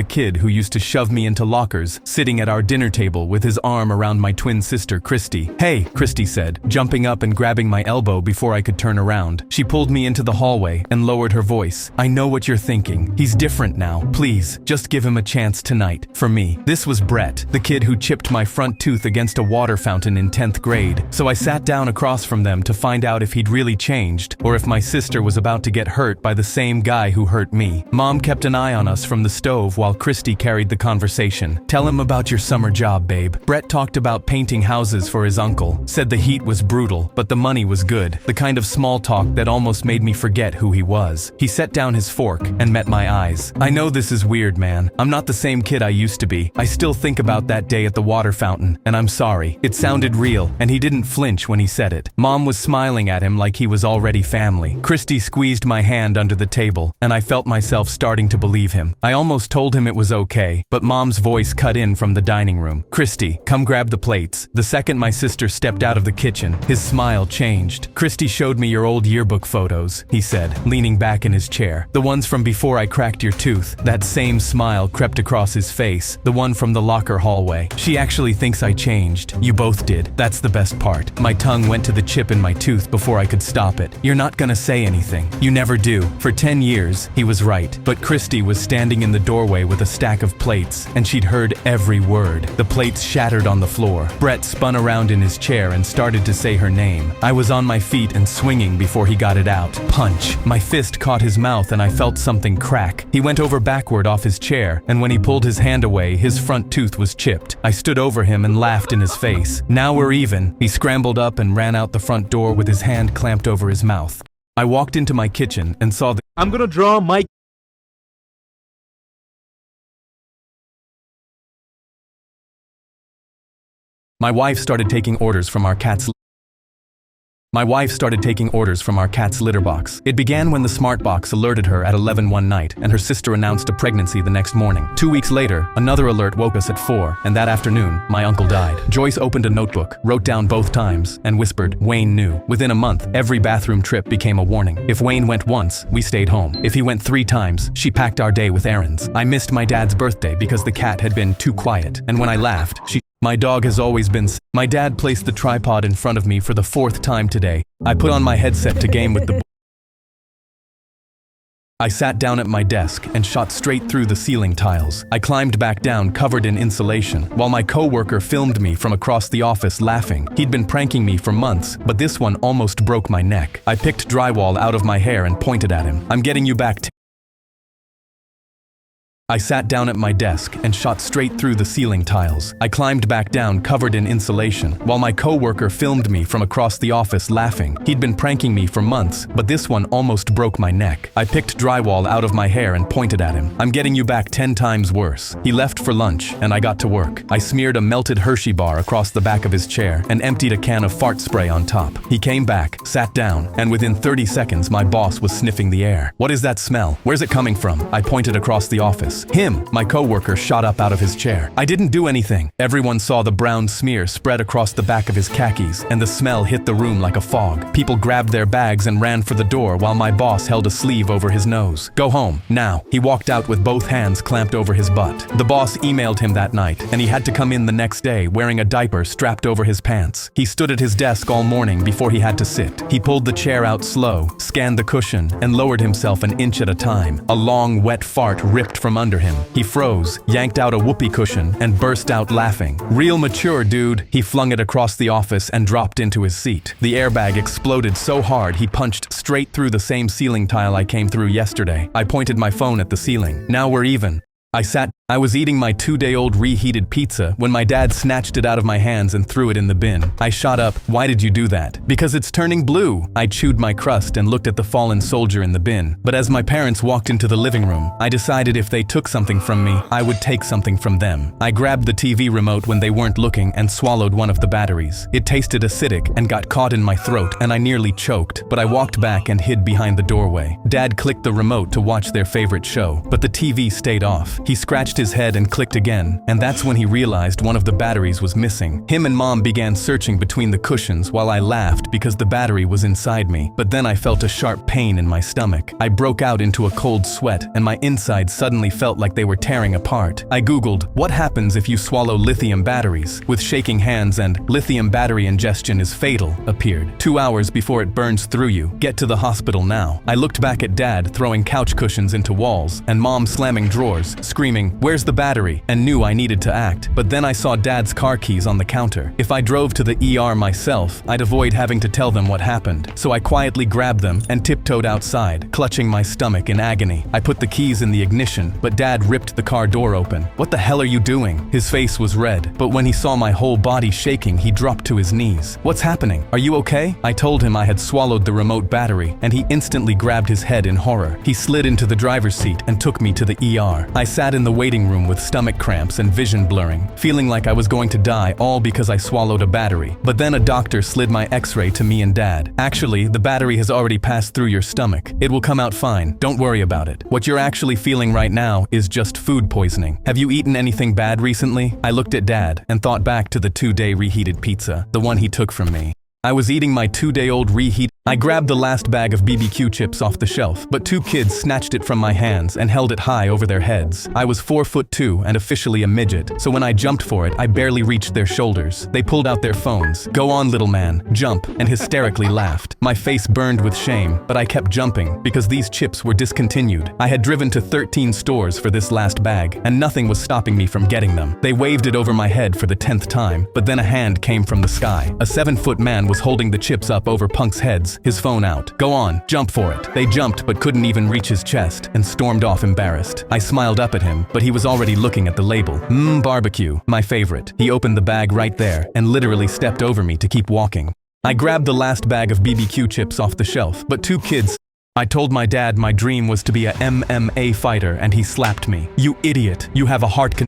kid who used to shove me into lockers, sitting at our dinner table with his arm around my twin sister, Christy. "Hey," Christy said, jumping up and grabbing my elbow before I could turn around. She pulled me into the hallway and lowered her voice. "I know what you're thinking. He's different now. Please, just give him a chance tonight, for me." This was Brett, the kid who chipped my front tooth against a water fountain in 10th grade. So I sat down across from them to find out if he'd really changed, or if my sister was about to get hurt by the same guy who hurt me. Mom kept an eye on us from the stove while Christy carried the conversation. "Tell him about your summer job, babe." Brett talked about painting houses for his uncle, said the heat was brutal, but the money was good, the kind of small talk that almost made me forget who he was. He set down his fork and met my eyes. "I know this is weird, man. I'm not the same kid I used to be. I still think about that day at the water fountain, and I'm sorry." It sounded real, and he didn't flinch when he said it. Mom was smiling at him like he was already family. Christy squeezed my hand under the table, and I felt myself starting to believe him. I almost told him it was okay, but Mom's voice cut in from the dining room. "Christy, come grab the plates." The second my sister stepped out of the kitchen, his smile changed. "Christy showed me your old yearbook photos," he said, leaning back in his chair. "The ones from before I cracked your tooth." That same smile crept across his face, the one from the locker hallway. "She actually thinks I changed. You both did. That's the best part." My tongue went to the chip in my tooth before I could stop it. "You're not gonna say anything. You never do." For 10 years, he was right. But Christy was standing in the doorway with a stack of plates, and she'd heard every word. The plates shattered on the floor. Brett spun around in his chair and started to say her name. I was on my feet and swinging before he got it out. Punch. My fist caught his mouth and I felt something crack. He went over backward off his chair, and when he pulled his hand away, his front tooth was chipped. I stood over him and laughed in his face. "Now we're even." He scrambled up and ran out the front door with his hand clamped over his mouth. I walked into my kitchen and saw the I'm gonna draw my My wife started taking orders from our cat's litter box. It began when the smart box alerted her at 11 one night, and her sister announced a pregnancy the next morning. 2 weeks later, another alert woke us at 4, and that afternoon, my uncle died. Joyce opened a notebook, wrote down both times, and whispered, "Wayne knew." Within a month, every bathroom trip became a warning. If Wayne went once, we stayed home. If he went 3 times, she packed our day with errands. I missed my dad's birthday because the cat had been too quiet, and when I laughed, My dog has always been My dad placed the tripod in front of me for the 4th time today. I put on my headset to game with the I sat down at my desk and shot straight through the ceiling tiles. I climbed back down covered in insulation, while my coworker filmed me from across the office laughing. He'd been pranking me for months, but this one almost broke my neck. I picked drywall out of my hair and pointed at him. "I'm getting you back I sat down at my desk and shot straight through the ceiling tiles. I climbed back down covered in insulation, while my coworker filmed me from across the office laughing. He'd been pranking me for months, but this one almost broke my neck. I picked drywall out of my hair and pointed at him. "I'm getting you back 10 times worse." He left for lunch, and I got to work. I smeared a melted Hershey bar across the back of his chair and emptied a can of fart spray on top. He came back, sat down, and within 30 seconds my boss was sniffing the air. "What is that smell? Where's it coming from?" I pointed across the office. "Him!" My coworker shot up out of his chair. "I didn't do anything." Everyone saw the brown smear spread across the back of his khakis, and the smell hit the room like a fog. People grabbed their bags and ran for the door while my boss held a sleeve over his nose. "Go home, now." He walked out with both hands clamped over his butt. The boss emailed him that night, and he had to come in the next day wearing a diaper strapped over his pants. He stood at his desk all morning before he had to sit. He pulled the chair out slow, scanned the cushion, and lowered himself an inch at a time. A long, wet fart ripped from under him. He froze, yanked out a whoopee cushion, and burst out laughing. "Real mature, dude." He flung it across the office and dropped into his seat. The airbag exploded so hard he punched straight through the same ceiling tile I came through yesterday. I pointed my phone at the ceiling. "Now we're even." I was eating my 2-day-old reheated pizza when my dad snatched it out of my hands and threw it in the bin. I shot up. "Why did you do that?" "Because it's turning blue." I chewed my crust and looked at the fallen soldier in the bin. But as my parents walked into the living room, I decided if they took something from me, I would take something from them. I grabbed the TV remote when they weren't looking and swallowed one of the batteries. It tasted acidic and got caught in my throat, and I nearly choked, but I walked back and hid behind the doorway. Dad clicked the remote to watch their favorite show, but the TV stayed off. He scratched his head and clicked again, and that's when he realized one of the batteries was missing. Him and Mom began searching between the cushions while I laughed because the battery was inside me. But then I felt a sharp pain in my stomach. I broke out into a cold sweat, and my insides suddenly felt like they were tearing apart. I googled, what happens if you swallow lithium batteries? With shaking hands and lithium battery ingestion is fatal appeared. 2 hours before it burns through you. Get to the hospital now. I looked back at Dad throwing couch cushions into walls, and Mom slamming drawers, screaming, where's the battery? And knew I needed to act. But then I saw Dad's car keys on the counter. If I drove to the ER myself, I'd avoid having to tell them what happened. So I quietly grabbed them and tiptoed outside, clutching my stomach in agony. I put the keys in the ignition, but Dad ripped the car door open. What the hell are you doing? His face was red, but when he saw my whole body shaking, he dropped to his knees. What's happening? Are you okay? I told him I had swallowed the remote battery, and he instantly grabbed his head in horror. He slid into the driver's seat and took me to the ER. I sat in the waiting room with stomach cramps and vision blurring, feeling like I was going to die, all because I swallowed a battery. But then a doctor slid my x-ray to me and Dad. Actually, the battery has already passed through your stomach. It will come out fine. Don't worry about it. What you're actually feeling right now is just food poisoning. Have you eaten anything bad recently? I looked at Dad and thought back to the 2-day reheated pizza, the one he took from me. I was eating my 2-day-old reheat. I grabbed the last bag of BBQ chips off the shelf, but 2 kids snatched it from my hands and held it high over their heads. I was 4'2" and officially a midget, so when I jumped for it, I barely reached their shoulders. They pulled out their phones. Go on, little man, jump, and hysterically laughed. My face burned with shame, but I kept jumping because these chips were discontinued. I had driven to 13 stores for this last bag, and nothing was stopping me from getting them. They waved it over my head for the 10th time, but then a hand came from the sky. A 7-foot man was holding the chips up over punks' heads, his phone out. Go on, jump for it. They jumped but couldn't even reach his chest and stormed off embarrassed. I smiled up at him, but he was already looking at the label. Barbecue, my favorite. He opened the bag right there and literally stepped over me to keep walking. I grabbed the last bag of BBQ chips off the shelf, but 2 kids. I told my dad my dream was to be a MMA fighter and he slapped me. You idiot, you have a heart condition.